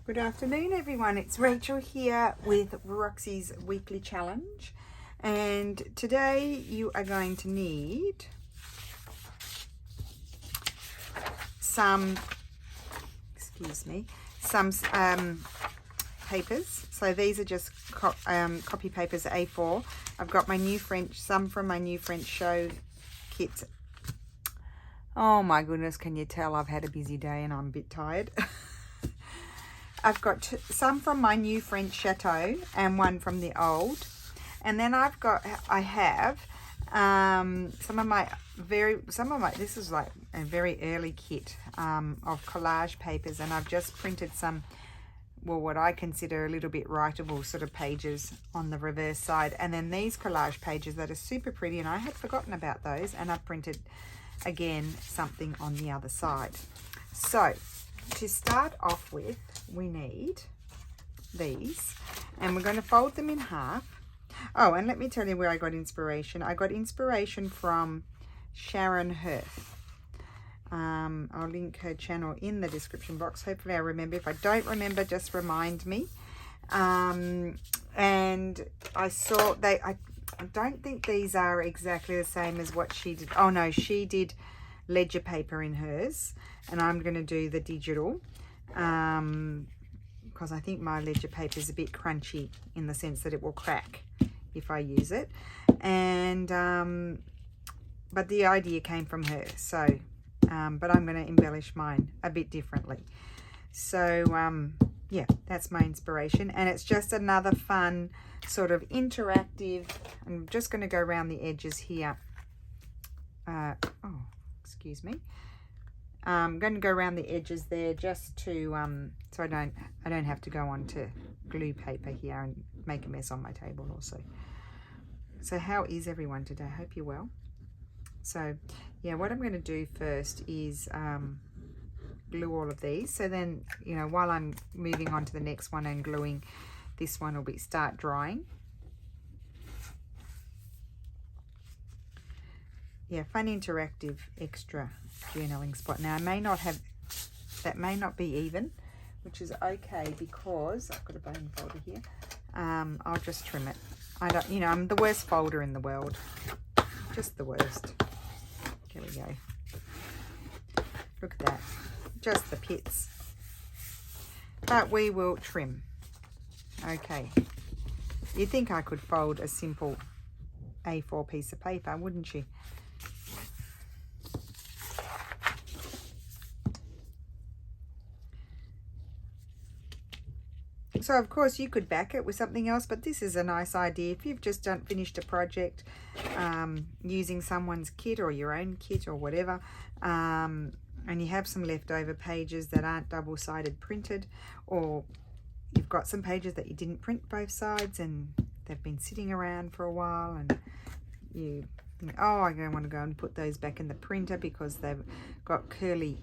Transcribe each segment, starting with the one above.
Good afternoon, everyone. It's Rachel here with Roxy's weekly challenge, and today you are going to need some papers. So these are just copy papers, A4. I've got some from my new French show kits. Oh my goodness, can you tell I've had a busy day and I'm a bit tired? I've got some from my new French chateau and one from the old, and then I have some of my this is like a very early kit of collage papers, and I've just printed some, well, what I consider a little bit writable sort of pages on the reverse side, and then these collage pages that are super pretty, and I had forgotten about those, and I've printed again something on the other side. So to start off with, we need these, and we're going to fold them in half. Oh, and let me tell you where I got inspiration. I got inspiration from Sharon Hirth. I'll link her channel in the description box. Hopefully I remember. If I don't remember, just remind me. And I saw I don't think these are exactly the same as what she did. Oh no, she did ledger paper in hers, and I'm going to do the digital because I think my ledger paper is a bit crunchy in the sense that it will crack if I use it, and but the idea came from her, so but I'm going to embellish mine a bit differently. So yeah, that's my inspiration, and it's just another fun sort of interactive. I'm just going to go around the edges here. Oh, excuse me. I'm going to go around the edges there just to so I don't have to go on to glue paper here and make a mess on my table also. So how is everyone today? I hope you're well. So yeah, what I'm going to do first is glue all of these, so then, you know, while I'm moving on to the next one and gluing, this one will start drying. Yeah, fun interactive extra journaling spot. Now that may not be even, which is okay because I've got a bone folder here. I'll just trim it. I'm the worst folder in the world, just the worst. There we go. Look at that, just the pits. But we will trim. Okay. You'd think I could fold a simple A4 piece of paper, wouldn't you? So of course you could back it with something else, but this is a nice idea if you've just finished a project using someone's kit or your own kit or whatever, and you have some leftover pages that aren't double-sided printed, or you've got some pages that you didn't print both sides and they've been sitting around for a while, and you think, oh, I don't want to go and put those back in the printer because they've got curly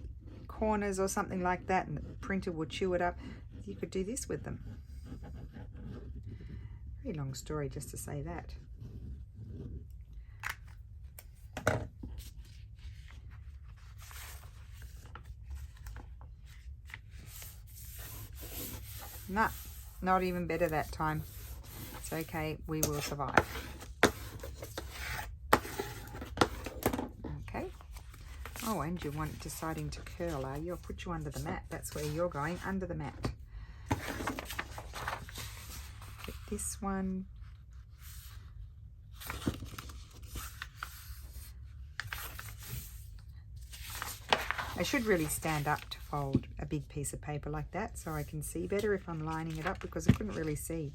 corners or something like that, and the printer will chew it up. You could do this with them. Very long story just to say that. Nah, not even better that time. It's okay, we will survive. Okay. Oh, and you want deciding to curl, are you? I'll put you under the mat. That's where you're going, under the mat. Get this one. I should really stand up to fold a big piece of paper like that so I can see better if I'm lining it up, because I couldn't really see.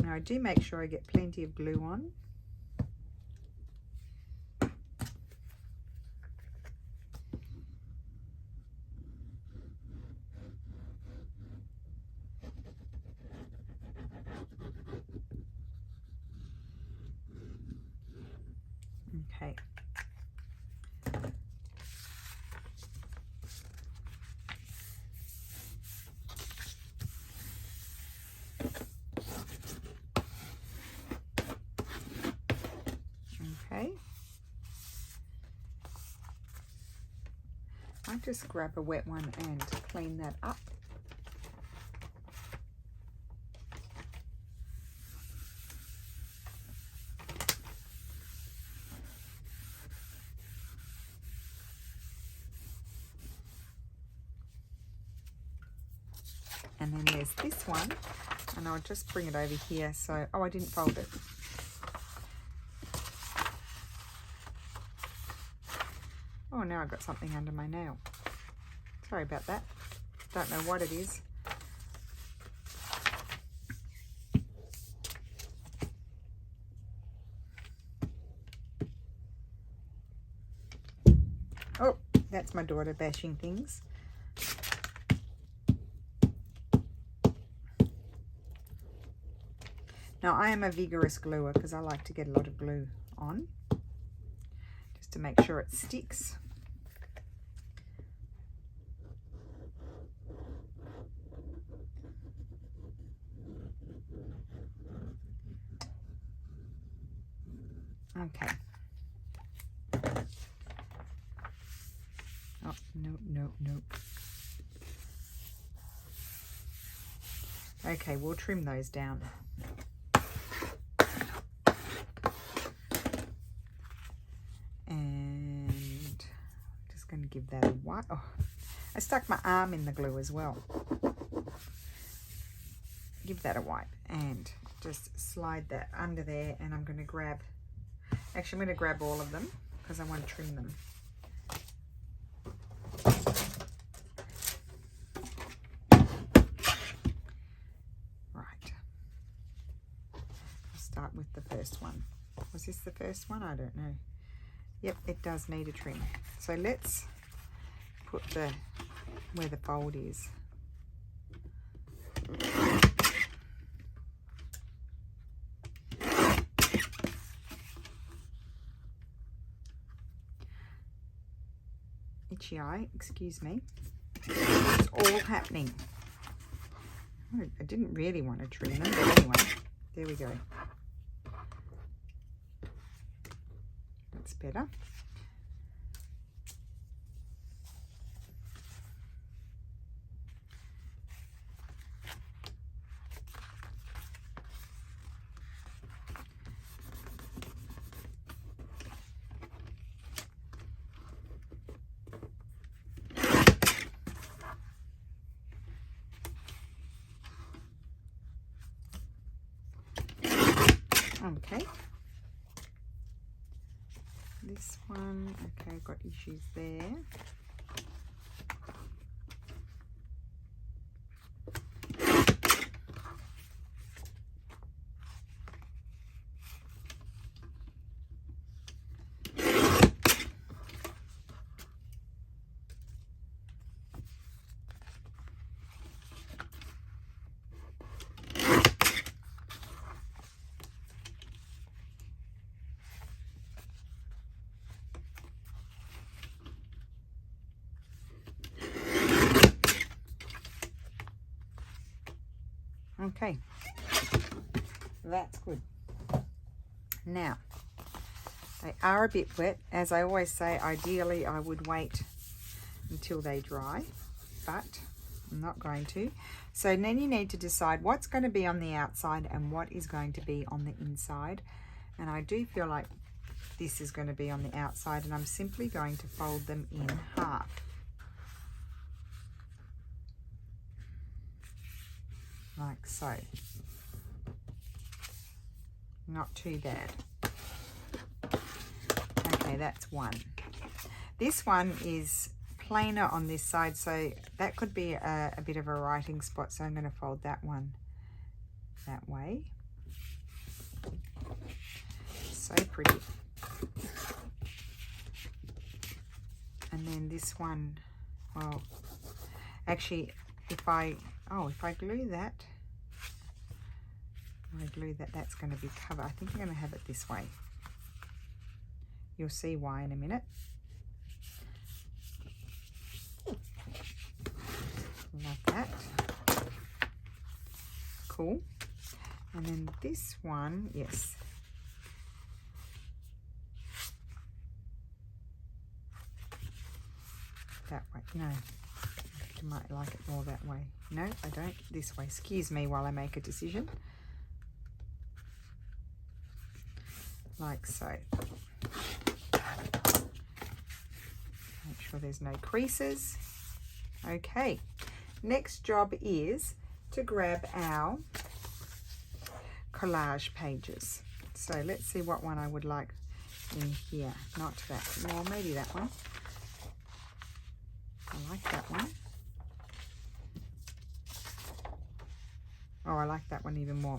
Now I do make sure I get plenty of glue on. Okay. Okay. I just grab a wet one and clean that up. And then there's this one, and I'll just bring it over here. So, oh, I didn't fold it. Oh, now I've got something under my nail. Sorry about that. Don't know what it is. Oh, that's my daughter bashing things. Now, I am a vigorous gluer because I like to get a lot of glue on, just to make sure it sticks. Okay. Oh, no. Okay, we'll trim those down. And just going to give that a wipe. Oh, I stuck my arm in the glue as well. Give that a wipe and just slide that under there, and I'm going to grab, actually I'm going to grab all of them because I want to trim them. Right. I'll start with the first one. Was this the first one? I don't know. Yep, it does need a trim. So let's put the, where the fold is. Itchy eye, excuse me. It's all happening. I didn't really want to trim them, but anyway, there we go. That's better. Okay. This one, okay, I've got issues there. Okay, that's good. Now, they are a bit wet. As I always say, ideally I would wait until they dry, but I'm not going to. So then you need to decide what's going to be on the outside and what is going to be on the inside. And I do feel like this is going to be on the outside, and I'm simply going to fold them in half. Like so. Not too bad. Okay, that's one. This one is plainer on this side, so that could be a bit of a writing spot, so I'm going to fold that one that way. So pretty. And then this one, well, actually, if I glue that, that's going to be covered. I think I'm going to have it this way. You'll see why in a minute. Like that. Cool. And then this one, yes. No, you might like it more that way. No, I don't. This way. Excuse me while I make a decision. Like so. Make sure there's no creases. Okay. Next job is to grab our collage pages. So let's see what one I would like in here. Not that. Well, maybe that one. I like that one. Oh, I like that one even more.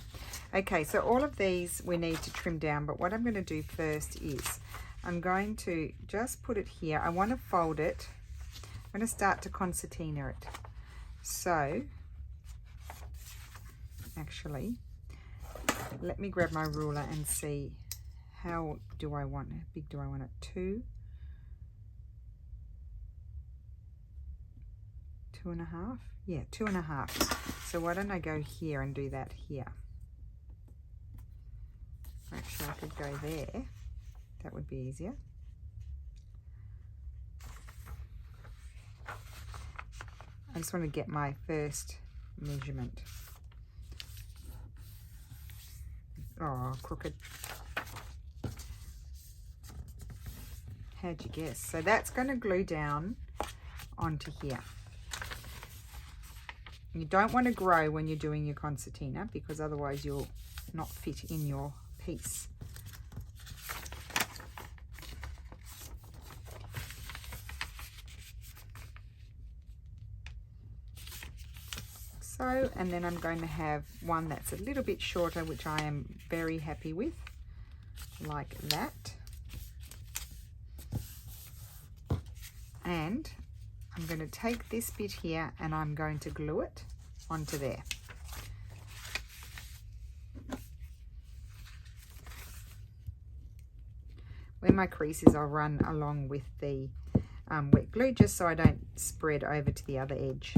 Okay, so all of these we need to trim down, but what I'm going to do first is I'm going to just put it here. I want to fold it. I'm going to start to concertina it. So, actually, let me grab my ruler and see how do I want it. How big do I want it? 2, 2.5. Yeah, 2.5. So why don't I go here and do that here? Actually, I could go there. That would be easier. I just want to get my first measurement. Oh, crooked. How'd you guess? So that's going to glue down onto here. You don't want to grow when you're doing your concertina because otherwise you'll not fit in your piece. So, and then I'm going to have one that's a little bit shorter, which I am very happy with, like that. And I'm going to take this bit here and I'm going to glue it onto there. Where my crease is, I'll run along with the wet glue just so I don't spread over to the other edge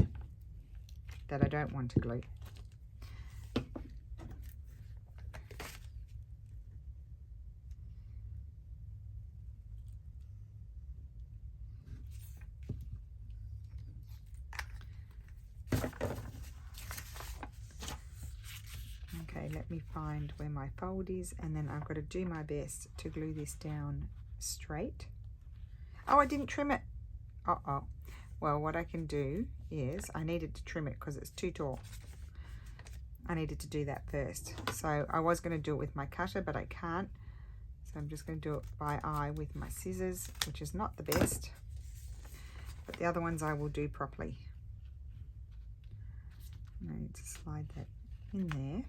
that I don't want to glue. Okay, let me find where my fold is, and then I've got to do my best to glue this down straight. Oh, I didn't trim it. Uh-oh. Well, what I can do is I needed to trim it because it's too tall. I needed to do that first. So I was going to do it with my cutter, but I can't. So I'm just going to do it by eye with my scissors, which is not the best. But the other ones I will do properly. I need to slide that in there.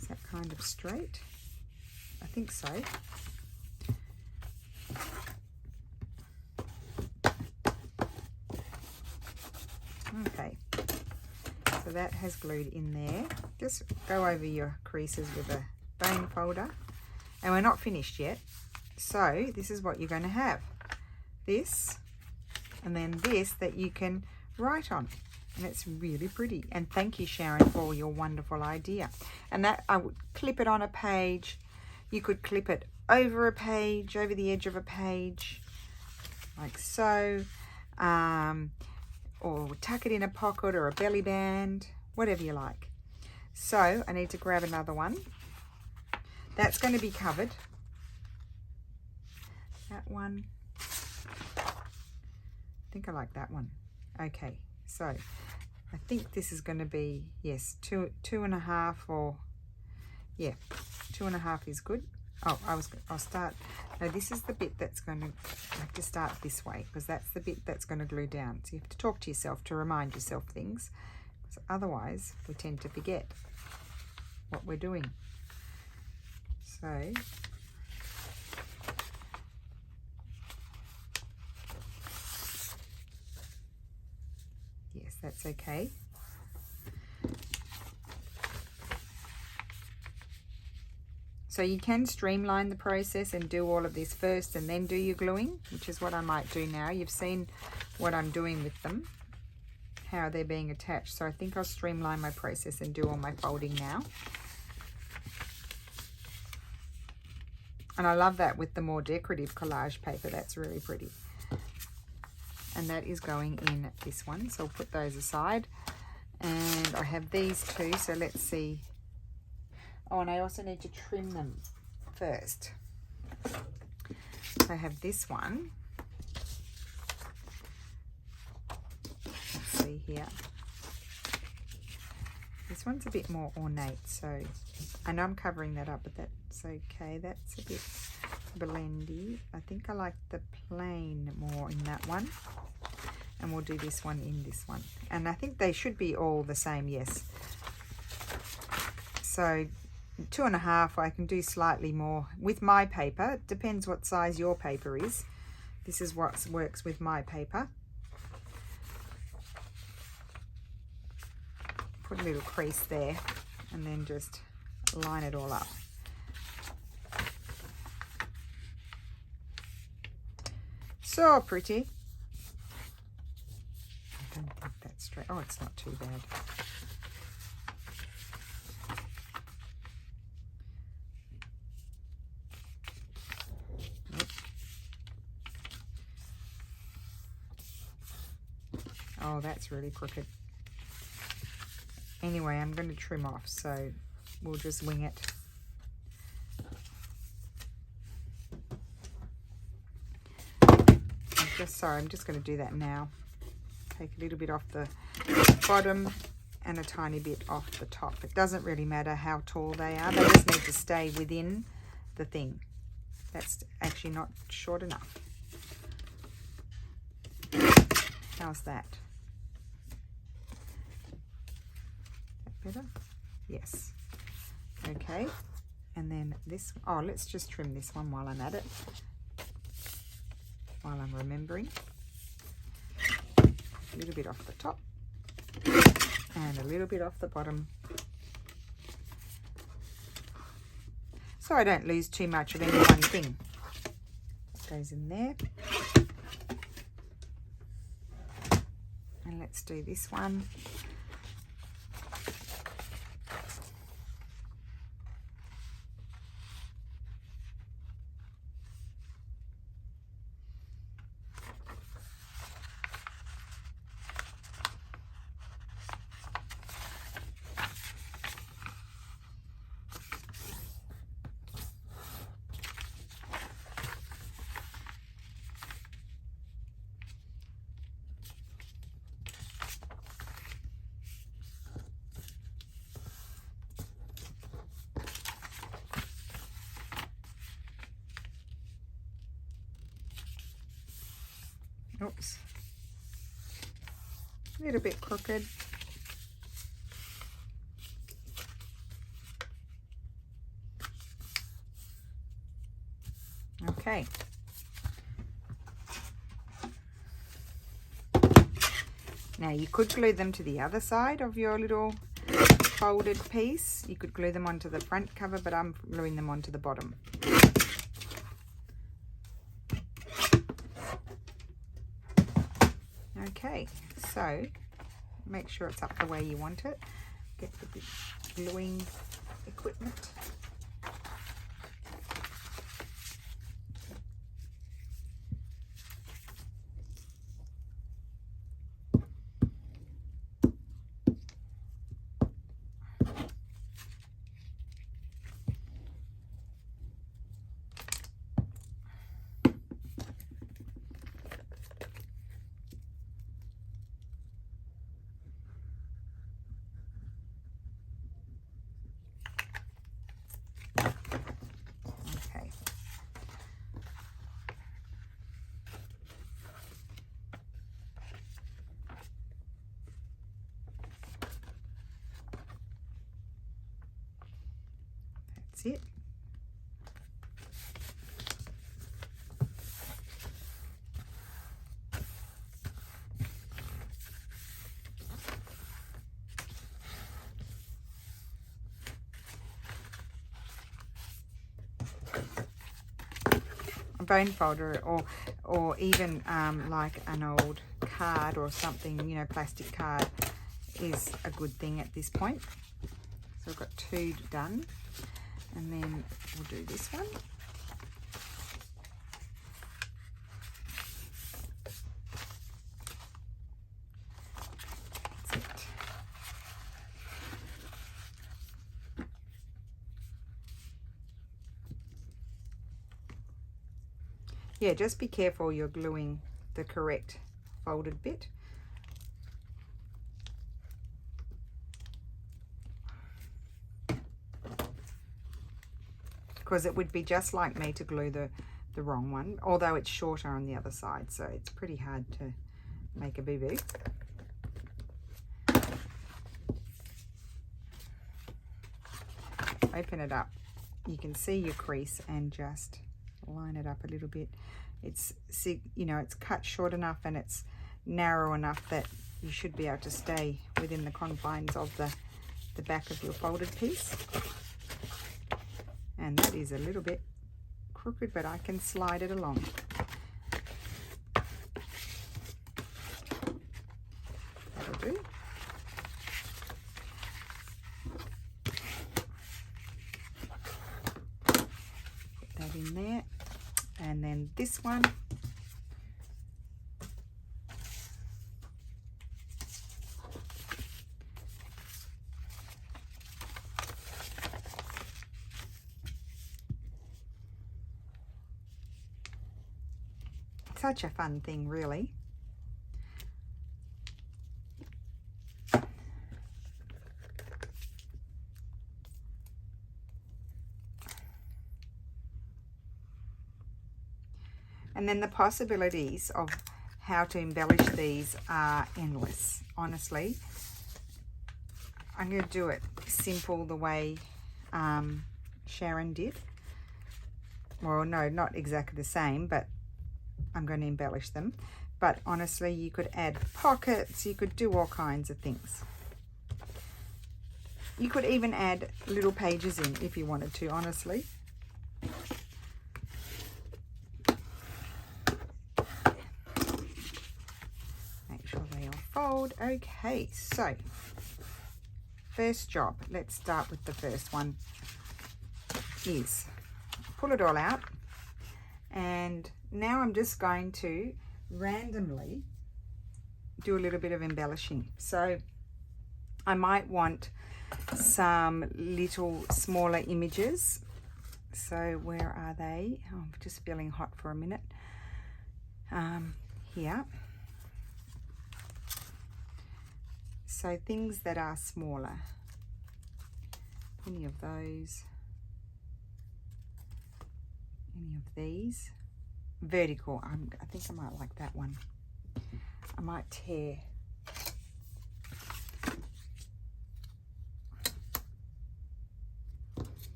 Is that kind of straight? I think so. Okay, so that has glued in there. Just go over your creases with a bone folder. And we're not finished yet. So this is what you're going to have. This, and then this that you can write on. And it's really pretty. And thank you, Sharon, for your wonderful idea. And that I would clip it on a page. You could clip it over a page, over the edge of a page, like so. Or tuck it in a pocket or a belly band, whatever you like. So I need to grab another one. That's going to be covered. That one. I think I like that one. Okay, so I think this is going to be, yes, 2.5 or, yeah, 2.5 is good. Oh, I'll start. No, this is the bit that's going to, I have to start this way because that's the bit that's going to glue down. So you have to talk to yourself to remind yourself things. Because otherwise, we tend to forget what we're doing. So, yes, that's okay. So you can streamline the process and do all of this first and then do your gluing, which is what I might do now. You've seen what I'm doing with them, how they're being attached. So I think I'll streamline my process and do all my folding now. And I love that with the more decorative collage paper. That's really pretty. and that is going in this one. So I'll put those aside. And I have these two, so let's see. Oh, and I also need to trim them first. So I have this one. Let's see here. This one's a bit more ornate, so I know I'm covering that up, but that's okay. That's a bit blendy. I think I like the plain more in that one. And we'll do this one in this one. And I think they should be all the same, yes. So 2.5, I can do slightly more with my paper. It depends what size your paper is. This is what works with my paper. Put a little crease there and then just line it all up. So pretty. I don't think that's straight. Oh, it's not too bad. Nope. Oh, that's really crooked. Anyway, I'm going to trim off, so we'll just wing it. I'm just going to do that now. Take a little bit off the bottom and a tiny bit off the top. It doesn't really matter how tall they are. They just need to stay within the thing. That's actually not short enough. How's that? Better? Yes. Okay. And then this, oh, let's just trim this one while I'm at it. While I'm remembering. A little bit off the top. And a little bit off the bottom. So I don't lose too much of any one thing. Goes in there. And let's do this one. Oops. A little bit crooked. Okay. Now you could glue them to the other side of your little folded piece. You could glue them onto the front cover, but I'm gluing them onto the bottom. Okay, so make sure it's up the way you want it. Get the big gluing equipment. That's it. A bone folder or even like an old card or something, you know, plastic card is a good thing at this point. So I've got 2 done. And then we'll do this one. Yeah, just be careful you're gluing the correct folded bit. Because it would be just like me to glue the wrong one, although it's shorter on the other side, so it's pretty hard to make a boo-boo. Open it up. You can see your crease and just line it up a little bit. It's, you know, it's cut short enough and it's narrow enough that you should be able to stay within the confines of the back of your folded piece. And that is a little bit crooked, but I can slide it along. That'll do. Put that in there. And then this one. Such a fun thing, really. And then the possibilities of how to embellish these are endless, honestly. I'm going to do it simple the way Sharon did. Well, no, not exactly the same, but I'm going to embellish them. But honestly, you could add pockets, you could do all kinds of things. You could even add little pages in if you wanted to, honestly. Make sure they all fold. Okay, so first job, let's start with the first one, is pull it all out. And now I'm just going to randomly do a little bit of embellishing. So I might want some little smaller images. So where are they? Oh, I'm just feeling hot for a minute. Here. So things that are smaller. Any of those. Any of these. Vertical. I think I might like that one. I might tear.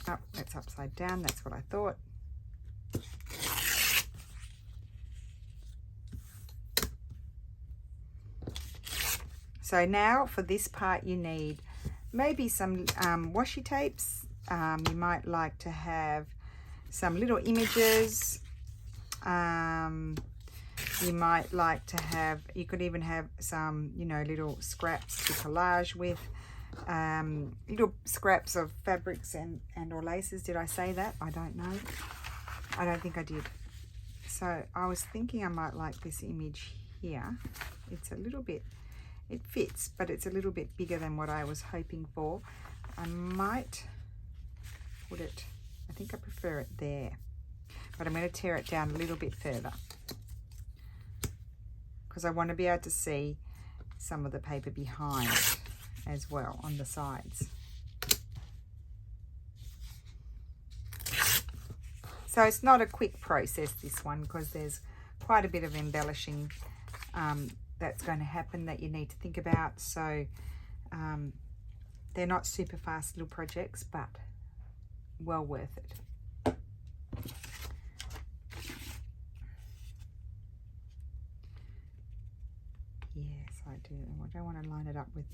Oh, that's upside down. That's what I thought. So now for this part you need maybe some washi tapes. You might like to have some little images. You might like to have, you could even have some, you know, little scraps to collage with. Little scraps of fabrics and or laces. Did I say that? I don't know. I don't think I did. So I was thinking I might like this image here. It's a little bit, it fits, but it's a little bit bigger than what I was hoping for. I might put it, I think I prefer it there, but I'm going to tear it down a little bit further because I want to be able to see some of the paper behind as well on the sides. So it's not a quick process, this one, because there's quite a bit of embellishing that's going to happen that you need to think about. So they're not super fast little projects, but well worth it. Yes, I do. I don't want to line it up with,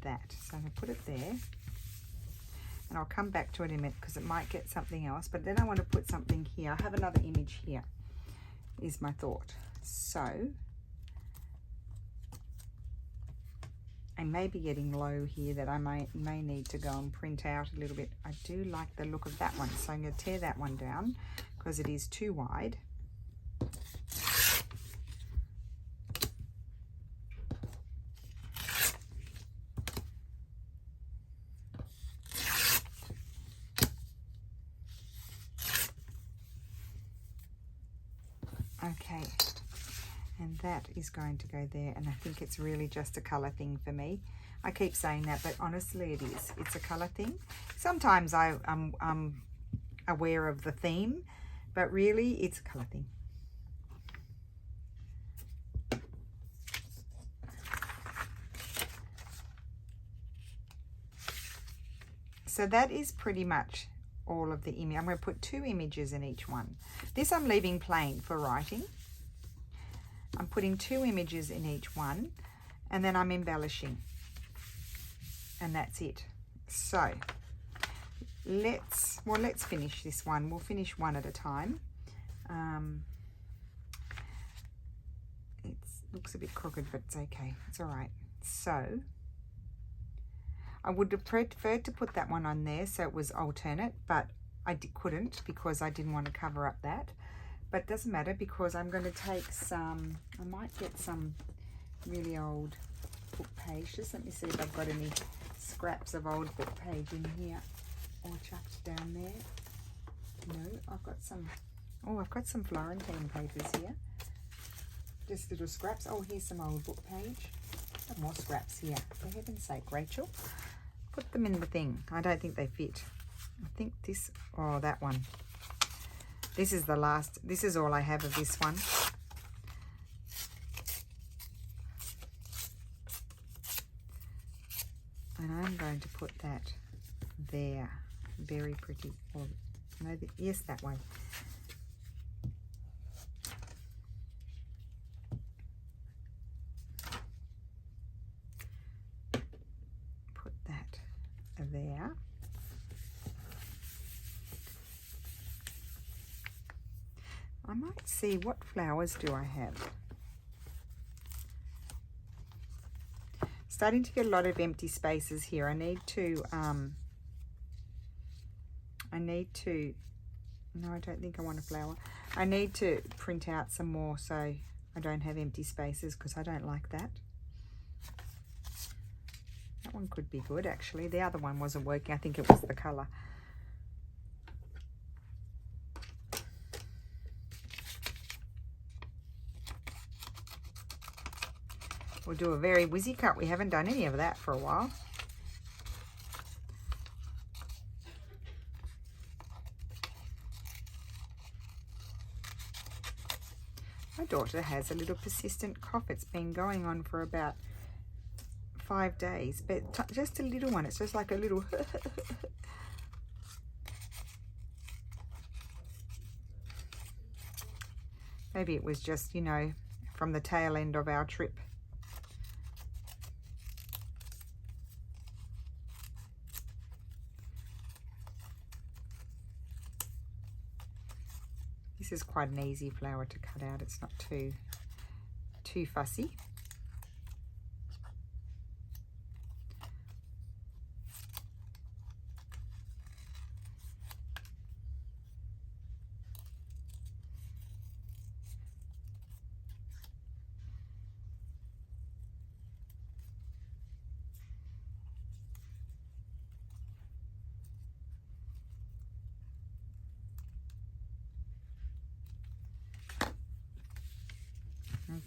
that. So I'm going to put it there. And I'll come back to it in a minute because it might get something else. But then I want to put something here. I have another image here, is my thought. So I may be getting low here that I may need to go and print out a little bit. I do like the look of that one. So I'm going to tear that one down because it is too wide. Okay, and that is going to go there, and I think it's really just a colour thing for me. I keep saying that, but honestly it is. It's a colour thing. Sometimes I'm aware of the theme, but really it's a colour thing. So that is pretty much all of the image. I'm going to put 2 images in each one. This I'm leaving plain for writing. I'm putting 2 images in each one, and then I'm embellishing. And that's it. So let's finish this one. We'll finish one at a time. It looks a bit crooked, but it's okay. It's all right. So I would have preferred to put that one on there so it was alternate, but I couldn't because I didn't want to cover up that. But it doesn't matter because I'm going to take some, I might get some really old book page. Just let me see if I've got any scraps of old book page in here or chucked down there. No, I've got some, oh, I've got some Florentine papers here. Just little scraps. Oh, here's some old book page. Got more scraps here. For heaven's sake, Rachel. Put them in the thing. I don't think they fit. I think this, oh, that one. This is the last, this is all I have of this one. And I'm going to put that there. Very pretty. Or, no, yes, that way. Put that there. I might see what flowers do I have. Starting to get a lot of empty spaces here. I need to, no, I don't think I want a flower. I need to print out some more so I don't have empty spaces because I don't like that. That one could be good actually. The other one wasn't working. I think it was the colour. We'll do a very whizzy cut. We haven't done any of that for a while. My daughter has a little persistent cough. It's been going on for about 5 days, but just a little one. It's just like a little maybe it was just, you know, from the tail end of our trip. This is quite an easy flower to cut out. It's not too fussy.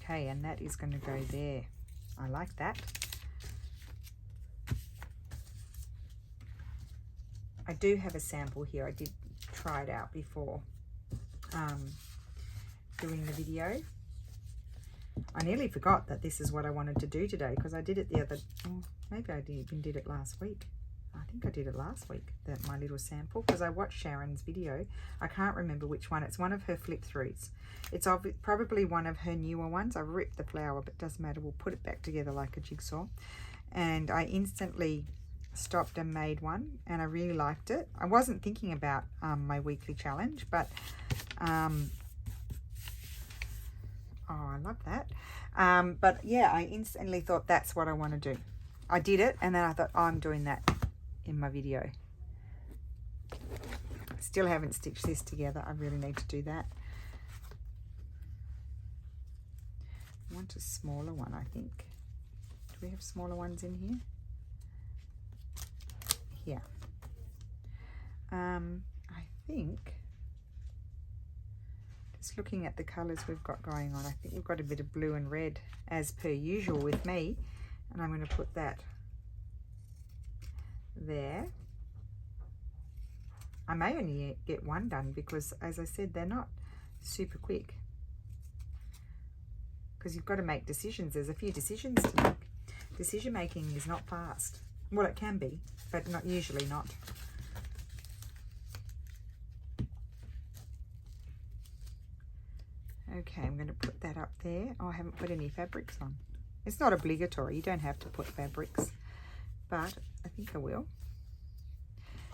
Okay, and that is going to go there. I like that. I do have a sample here. I did try it out before doing the video. I nearly forgot that this is what I wanted to do today because I did it the other, oh, maybe I even did it last week. I think I did it last week, my little sample, because I watched Sharon's video. I can't remember which one. It's one of her flip throughs. It's probably one of her newer ones. I ripped the flower, but it doesn't matter. We'll put it back together like a jigsaw. And I instantly stopped and made one, and I really liked it. I wasn't thinking about my weekly challenge, but oh, I love that. But yeah, I instantly thought that's what I want to do. I did it, and then I thought, oh, I'm doing that in my video. Still haven't stitched this together. I really need to do that. I want a smaller one, I think. Do we have smaller ones in here? Here. I think Just looking at the colours we've got going on. I think we've got a bit of blue and red as per usual with me. And I'm going to put that there. I may only get one done because, as I said, they're not super quick. Because you've got to make decisions. There's a few decisions to make. Decision making is not fast. Well, it can be, but not usually not. Okay, I'm going to put that up there. Oh, I haven't put any fabrics on. It's not obligatory. You don't have to put fabrics, but I think I will.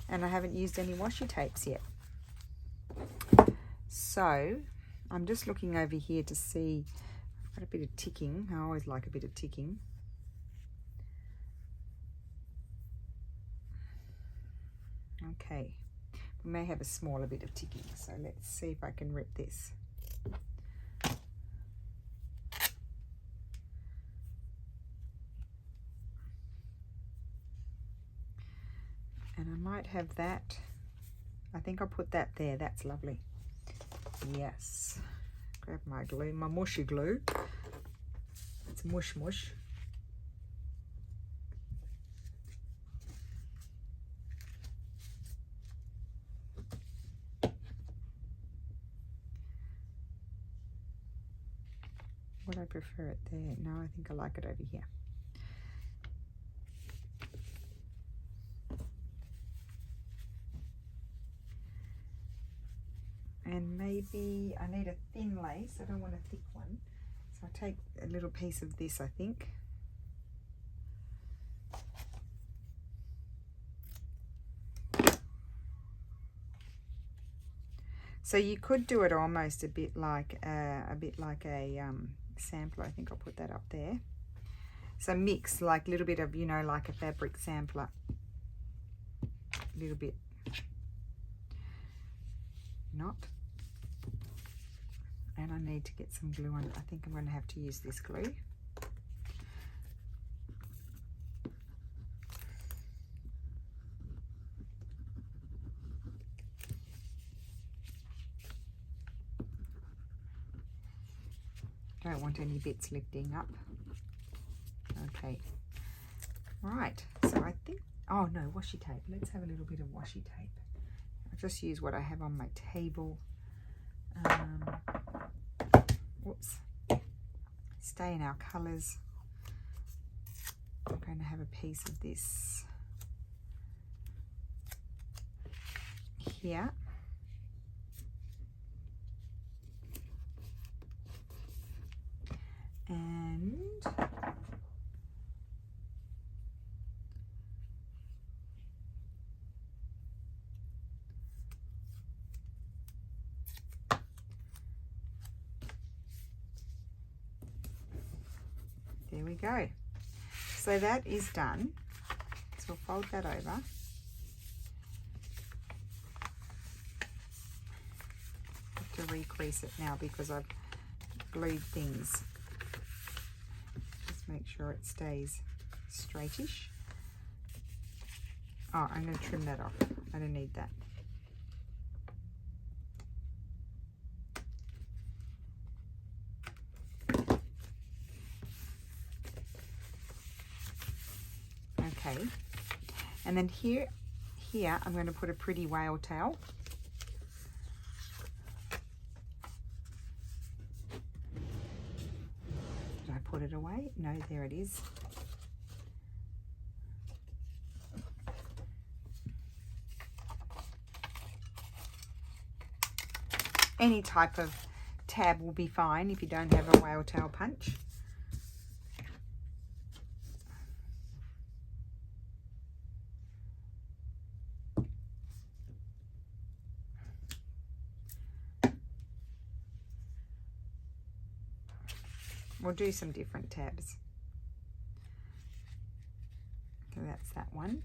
And I haven't used any washi tapes yet. So I'm just looking over here to see. I've got a bit of ticking. I always like a bit of ticking. Okay, we may have a smaller bit of ticking, so let's see if I can rip this. And I might have that. I think I'll put that there. That's lovely. Yes. Grab my glue, my mushy glue. It's mush mush. Would I prefer it there? No, I think I like it over here. And maybe I need a thin lace. I don't want a thick one. So I'll take a little piece of this, I think. So you could do it almost a bit like a sampler. I think I'll put that up there. So mix like a little bit of, you know, like a fabric sampler. A little bit. Not. And I need to get some glue on. I think I'm going to have to use this glue. Don't want any bits lifting up. Okay. Right. So I think, oh no, washi tape. Let's have a little bit of washi tape. I'll just use what I have on my table. Whoops. Stay in our colours. I'm going to have a piece of this here. And there we go. So that is done. So we'll fold that over. I have to recrease it now because I've glued things. Just make sure it stays straightish. Oh, I'm going to trim that off. I don't need that. Okay, and then here I'm going to put a pretty whale tail. Did I put it away? No, there it is. Any type of tab will be fine if you don't have a whale tail punch. We'll do some different tabs. So that's that one.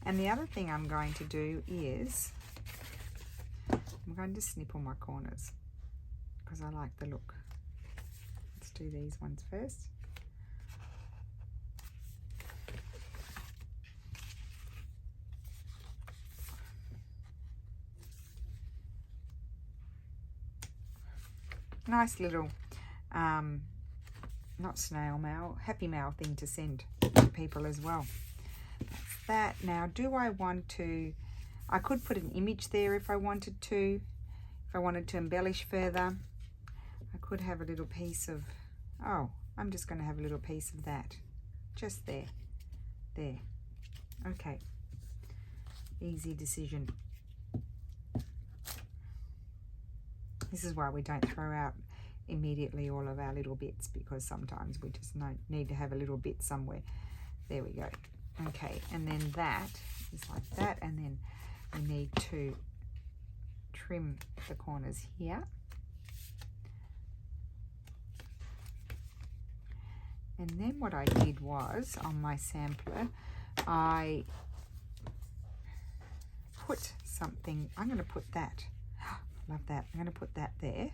And the other thing I'm going to do is I'm going to snip all my corners because I like the look. Let's do these ones first. nice little, not snail mail, happy mail thing to send to people as well. That's that. Now, do I want to, I could put an image there if I wanted to. If I wanted to embellish further, I could have a little piece of, oh, I'm just going to have a little piece of that. Just there. There. Okay. Easy decision. This is why we don't throw out immediately all of our little bits, because sometimes we just need to have a little bit somewhere. There we go. Okay, and then that is like that, and then we need to trim the corners here. And then what I did was, on my sampler, I put something, I'm going to put that, love that, I'm going to put that there.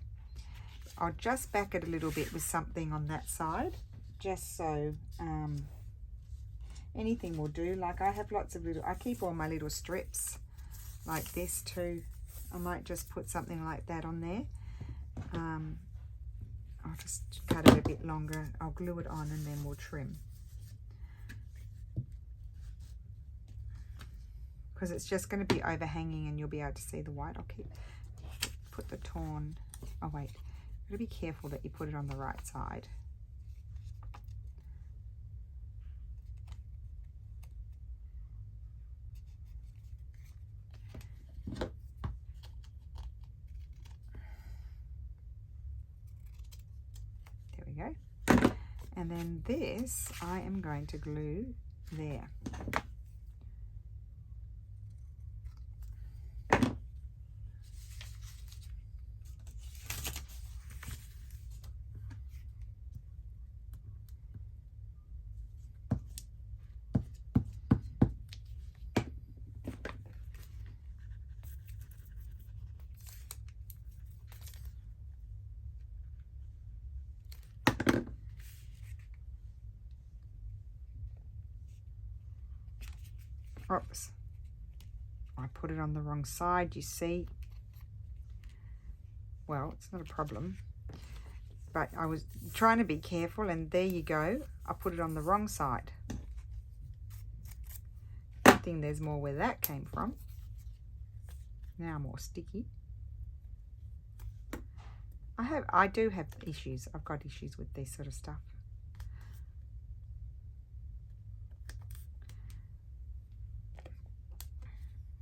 I'll just back it a little bit with something on that side, just so anything will do. Like I have lots of little, I keep all my little strips like this too. I might just put something like that on there. I'll just cut it a bit longer. I'll glue it on and then we'll trim. Because it's just going to be overhanging and you'll be able to see the white. I'll put the torn, oh wait, you've got to be careful that you put it on the right side. There we go. And then this I am going to glue there. Oops, I put it on the wrong side, you see. Well, it's not a problem, but I was trying to be careful, and there you go. I put it on the wrong side. I think there's more where that came from. Now more sticky. I do have issues. I've got issues with this sort of stuff.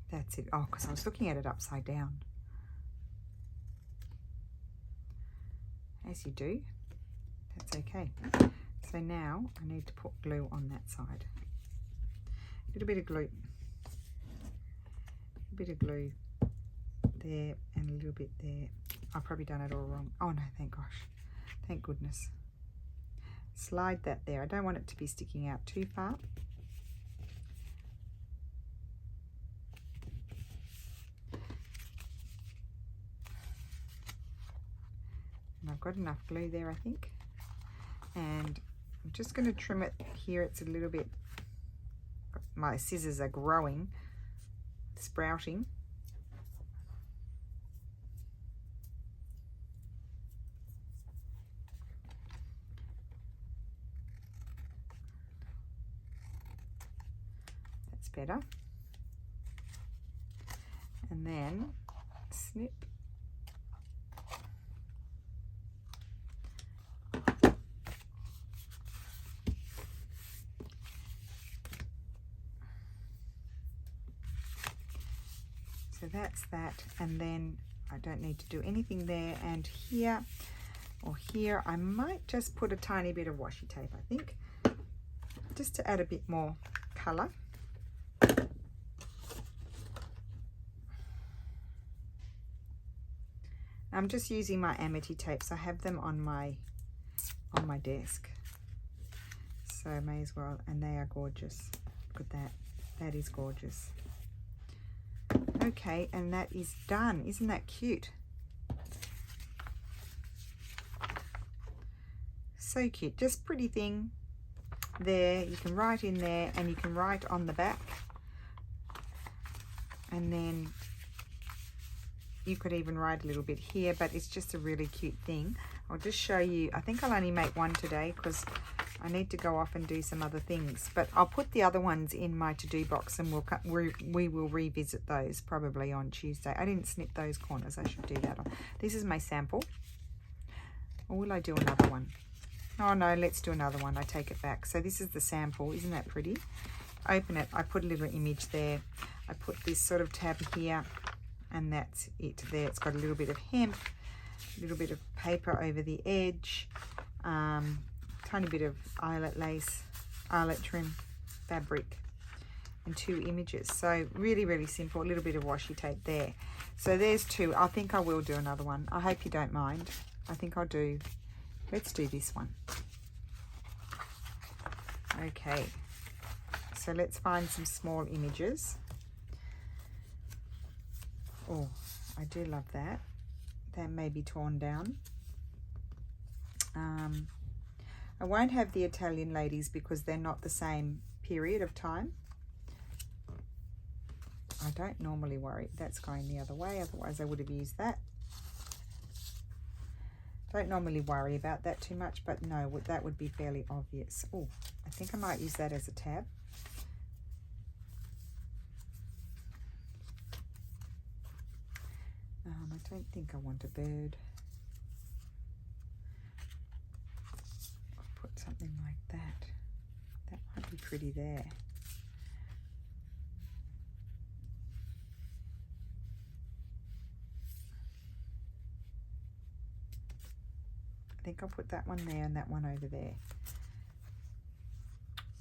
That's it. Oh, because I was looking at it upside down. As you do. That's okay. So now I need to put glue on that side. A little bit of glue. A bit of glue there and a little bit there. I've probably done it all wrong. Oh no, thank gosh. Thank goodness. Slide that there. I don't want it to be sticking out too far. I've got enough glue there, I think, and I'm just going to trim it here. It's a little bit, my scissors are growing, sprouting. That's better. And then snip. So that's that, and then I don't need to do anything there, and here or here I might just put a tiny bit of washi tape, I think, just to add a bit more colour. I'm just using my Amity tapes. I have them on my desk, so I may as well, and they are gorgeous. Look at that. That is gorgeous. Okay, and that is done. Isn't that cute? So cute. Just pretty thing there. You can write in there, and you can write on the back, and then you could even write a little bit here, but it's just a really cute thing. I'll just show you. I think I'll only make one today because I need to go off and do some other things, but I'll put the other ones in my to-do box, and we will revisit those probably on Tuesday. I didn't snip those corners. I should do that. This is my sample. Or will I do another one? Oh no, let's do another one. I take it back. So this is the sample. Isn't that pretty? Open it. I put a little image there. I put this sort of tab here, and that's it there. It's got a little bit of hemp, a little bit of paper over the edge, tiny bit of eyelet lace, eyelet trim, fabric, and 2 images. So really, really simple. A little bit of washi tape there. So there's 2. I think I will do another one. I hope you don't mind. I think I'll do, let's do this one. Okay. So let's find some small images. Oh, I do love that. That may be torn down. I won't have the Italian ladies because they're not the same period of time. I don't normally worry. That's going the other way, otherwise I would have used that. Don't normally worry about that too much, but no, that would be fairly obvious. Oh, I think I might use that as a tab. I don't think I want a bird. I'll put something like that. That might be pretty there. I think I'll put that one there and that one over there.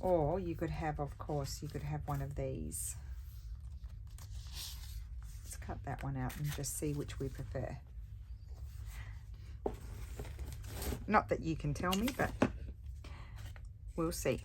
Or you could have, of course, you could have one of these. Let's cut that one out and just see which we prefer. Not that you can tell me, but we'll see.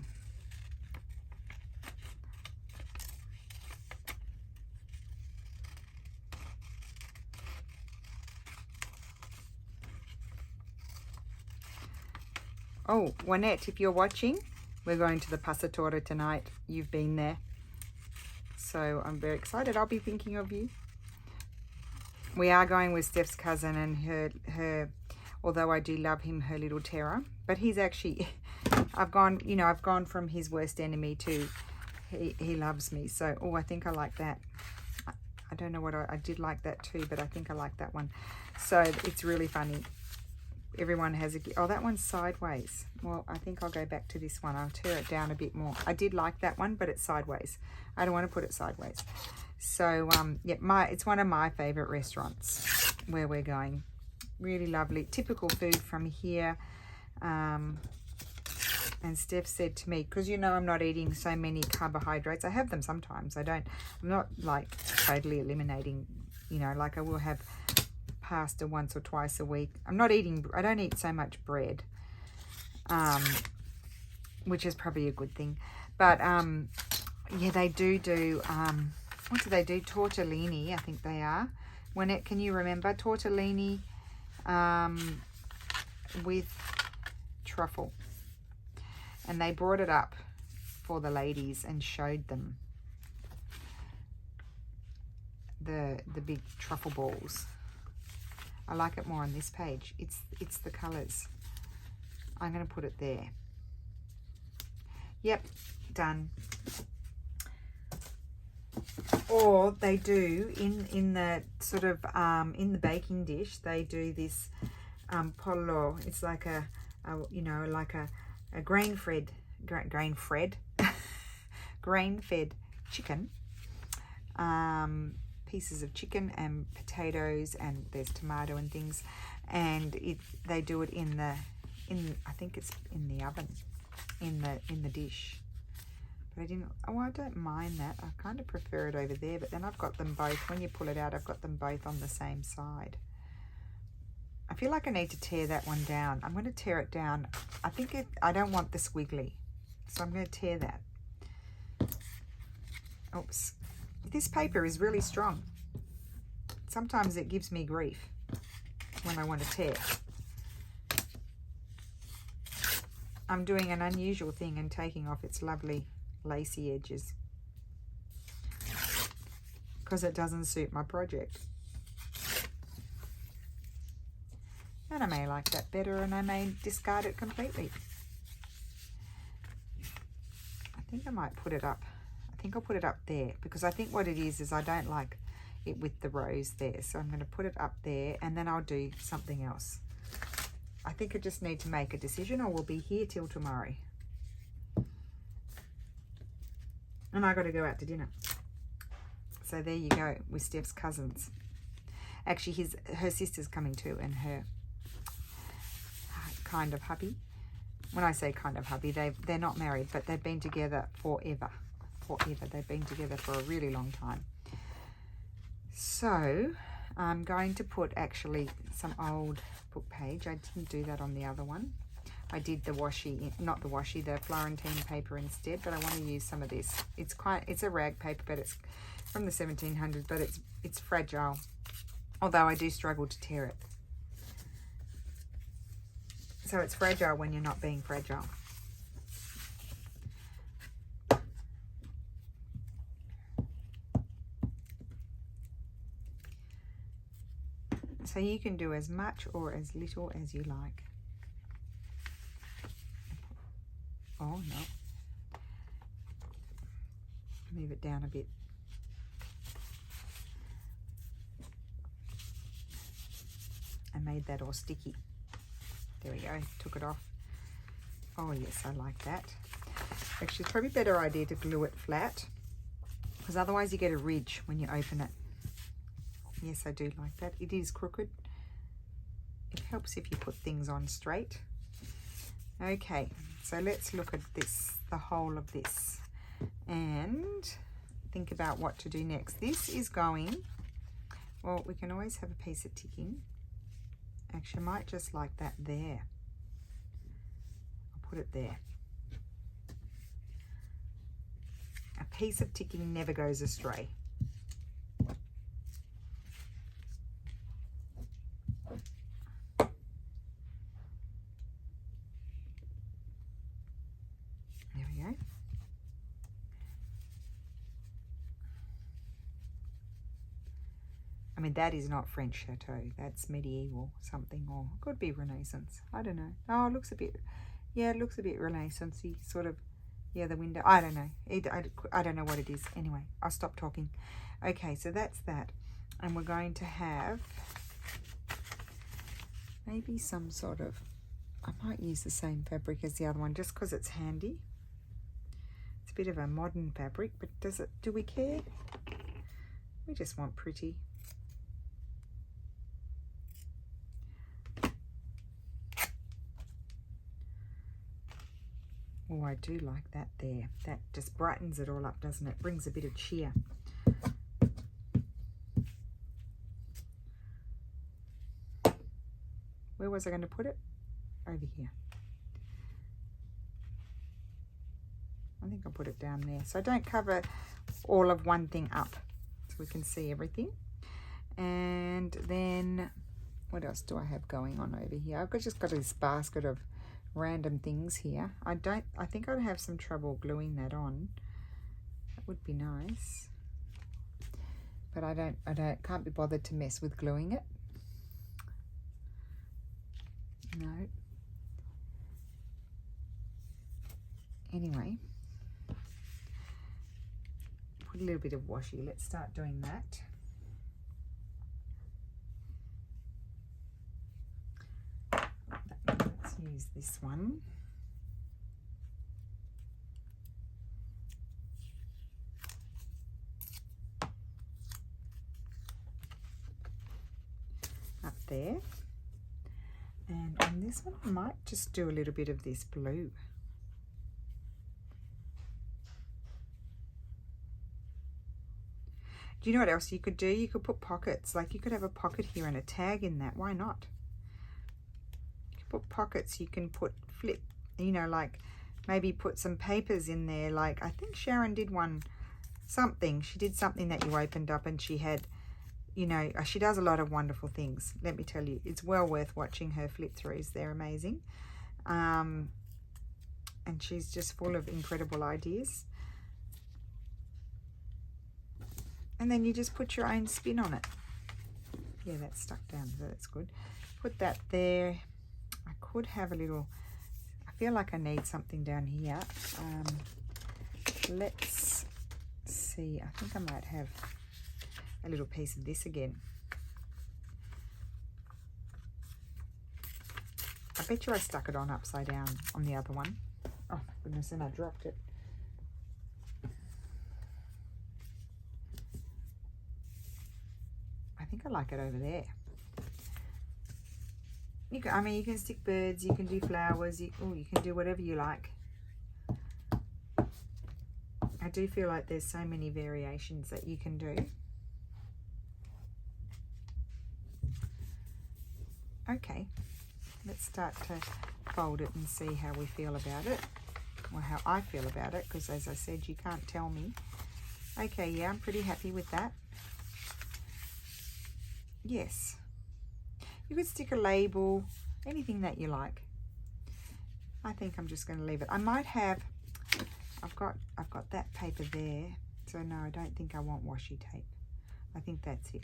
Oh, Juanette, if you're watching, we're going to the Passatore tonight. You've been there. So I'm very excited. I'll be thinking of you. We are going with Steph's cousin and her, although I do love him, her little terror. But he's actually, I've gone from his worst enemy to he loves me. So, oh, I think I like that. I don't know what I did like that too, but I think I like that one. So it's really funny. Everyone has oh, that one's sideways. Well, I think I'll go back to this one. I'll tear it down a bit more. I did like that one, but it's sideways. I don't want to put it sideways. So yeah, it's one of my favorite restaurants where we're going. Really lovely, typical food from here. And Steph said to me, because I'm not eating so many carbohydrates. I have them sometimes. I'm not like totally eliminating, like I will have pasta once or twice a week. I don't eat so much bread, which is probably a good thing. But yeah, they do what do they do? Tortellini, I think they are. Can you remember tortellini with truffle? And they brought it up for the ladies and showed them the big truffle balls. I like it more on this page. It's the colours. I'm going to put it there. Yep, done. Or they do in the sort of in the baking dish, they do this pollo. It's like a grain-fed grain-fed chicken. Pieces of chicken and potatoes, and there's tomato and things, and they do it I think it's in the oven, in the dish. But I don't mind that. I kind of prefer it over there, but then I've got them both. When you pull it out, I've got them both on the same side. I feel like I need to tear that one down. I'm going to tear it down. I don't want the squiggly, so I'm going to tear that. Oops. This paper is really strong. Sometimes it gives me grief when I want to tear. I'm doing an unusual thing and taking off its lovely lacy edges because it doesn't suit my project. And I may like that better, and I may discard it completely. I think I might put it up. I think I'll put it up there, because I think what it is I don't like it with the rose there. So I'm going to put it up there, and then I'll do something else. I think I just need to make a decision, or we'll be here till tomorrow. And I got to go out to dinner. So there you go with Steph's cousins. Actually, her sister's coming too, and her kind of hubby. When I say kind of hubby, they're not married, but they've been together forever. Forever. They've been together for a really long time. So I'm going to put actually some old book page. I didn't do that on the other one. I did the washi, not the washi, the Florentine paper instead, but I want to use some of this. It's a rag paper, but it's from the 1700s, but it's fragile. Although I do struggle to tear it. So it's fragile when you're not being fragile. So you can do as much or as little as you like. Oh no. Move it down a bit. I made that all sticky. There we go, took it off. Oh yes, I like that. Actually, it's probably a better idea to glue it flat, because otherwise you get a ridge when you open it. Yes, I do like that. It is crooked. It helps if you put things on straight. Okay, so let's look at this, the whole of this, and think about what to do next. This is going, well, we can always have a piece of ticking. Actually, I might just like that there. I'll put it there. A piece of ticking never goes astray. There we go. I mean, that is not French chateau. That's medieval something, or could be Renaissance. I don't know. Oh, it looks a bit, yeah, it looks a bit Renaissance-y, sort of. Yeah, the window. I don't know. I don't know what it is. Anyway, I'll stop talking. Okay, so that's that. And we're going to have maybe some sort of, I might use the same fabric as the other one just because it's handy. It's a bit of a modern fabric, but do we care? We just want pretty. Oh, I do like that there. That just brightens it all up, doesn't it? Brings a bit of cheer. Where was I going to put it? Over here. I think I'll put it down there. So don't cover all of one thing up, so we can see everything. And then, what else do I have going on over here? I've just got this basket of random things here. I think I'd have some trouble gluing that on. That would be nice, but I can't be bothered to mess with gluing it. No. Anyway, put a little bit of washi. Let's start doing that. Let's use this one. Up there. And on this one, I might just do a little bit of this blue. Do you know what else you could do? You could put pockets. Like you could have a pocket here and a tag in that. Why not? Put pockets, you can put flip, you know, like maybe put some papers in there. Like I think Sharon did one, she did something that you opened up and she had, you know, she does a lot of wonderful things. Let me tell you, it's well worth watching her flip throughs. They're amazing. And she's just full of incredible ideas. And then you just put your own spin on it. Yeah, that's stuck down, so that's good. put that there. I could have a little, I feel like I need something down here. Let's see, I think I might have a little piece of this again. I bet you I stuck it on upside down on the other one. Oh my goodness, and I dropped it. I think I like it over there. You can, I mean, you can stick birds, you can do flowers, you can do whatever you like. I do feel like there's so many variations that you can do. Okay, let's start to fold it and see how we feel about it, or how I feel about it, because as I said, you can't tell me. Okay, yeah, I'm pretty happy with that. Yes, you could stick a label, anything that you like. I think I'm just going to leave it. I might have, I've got that paper there, so no, I don't think I want washi tape. I think that's it.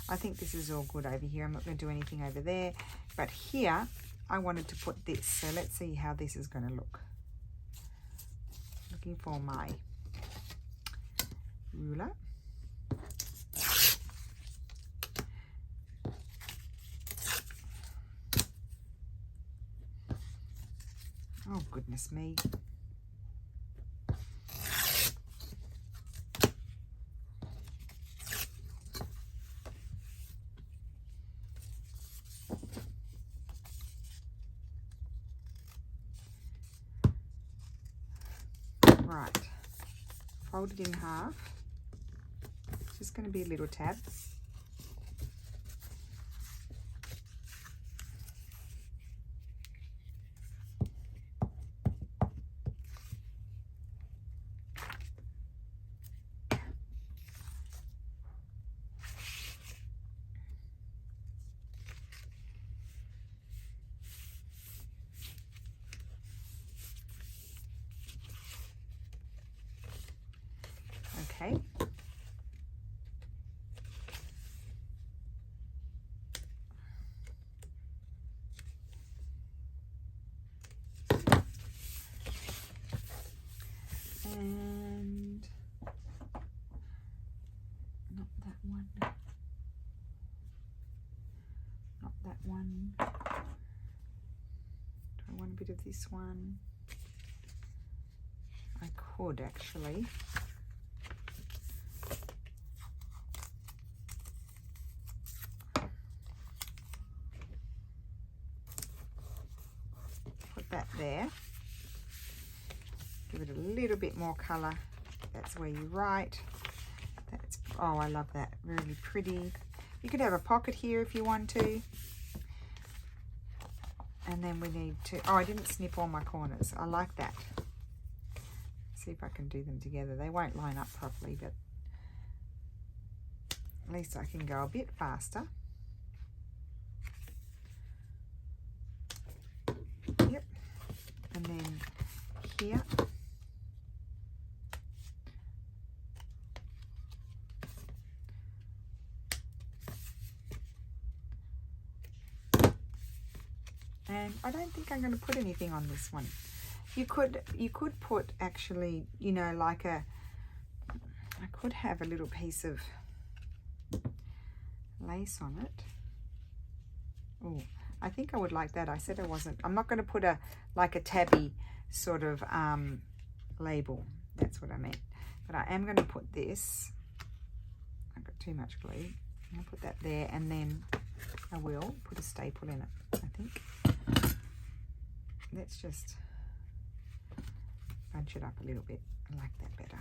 I think this is all good over here. I'm not going to do anything over there, but here I wanted to put this, so let's see how this is going to look. Looking for my ruler. Oh goodness me. Right, fold it in half. It's just going to be a little tab. Okay. And not that one. Not that one. Do I want a bit of this one? I could actually. Put that there. Give it a little bit more colour. That's where you write. That's, oh, I love that. Really pretty. You could have a pocket here if you want to. And then we need to, oh, I didn't snip all my corners. I like that. See if I can do them together. They won't line up properly, but at least I can go a bit faster. Yep. And then here. And I don't think I'm going to put anything on this one. You could put actually, you know, like a, I could have a little piece of lace on it. Oh, I think I would like that. I said I wasn't. I'm not going to put a, like a tabby sort of label. That's what I meant. But I am going to put this. I've got too much glue. I'm going to put that there, and then I will put a staple in it, I think. Let's just bunch it up a little bit. I like that better.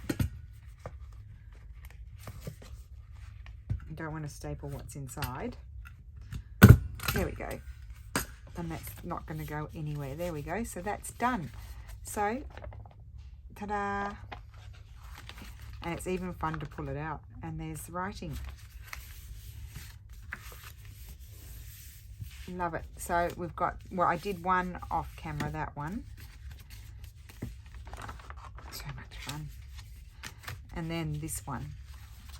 You don't want to staple what's inside. There we go. And that's not going to go anywhere. There we go. So that's done. So, ta-da! And it's even fun to pull it out. And there's the writing. Love it. So we've got, well, I did one off camera, that one. So much fun. And then this one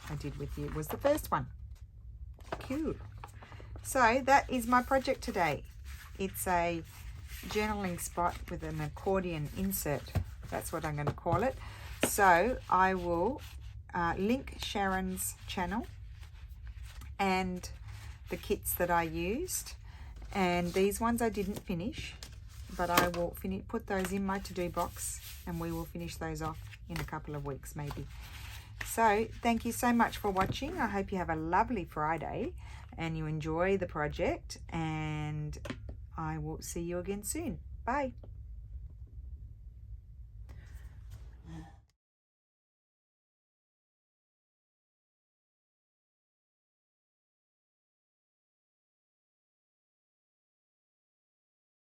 I did with you was the first one. Cool. So that is my project today. It's a journaling spot with an accordion insert. That's what I'm going to call it. So I will link Sharon's channel and the kits that I used. And these ones I didn't finish, but I will put those in my to-do box, and we will finish those off in a couple of weeks maybe. So thank you so much for watching. I hope you have a lovely Friday and you enjoy the project, and I will see you again soon. Bye.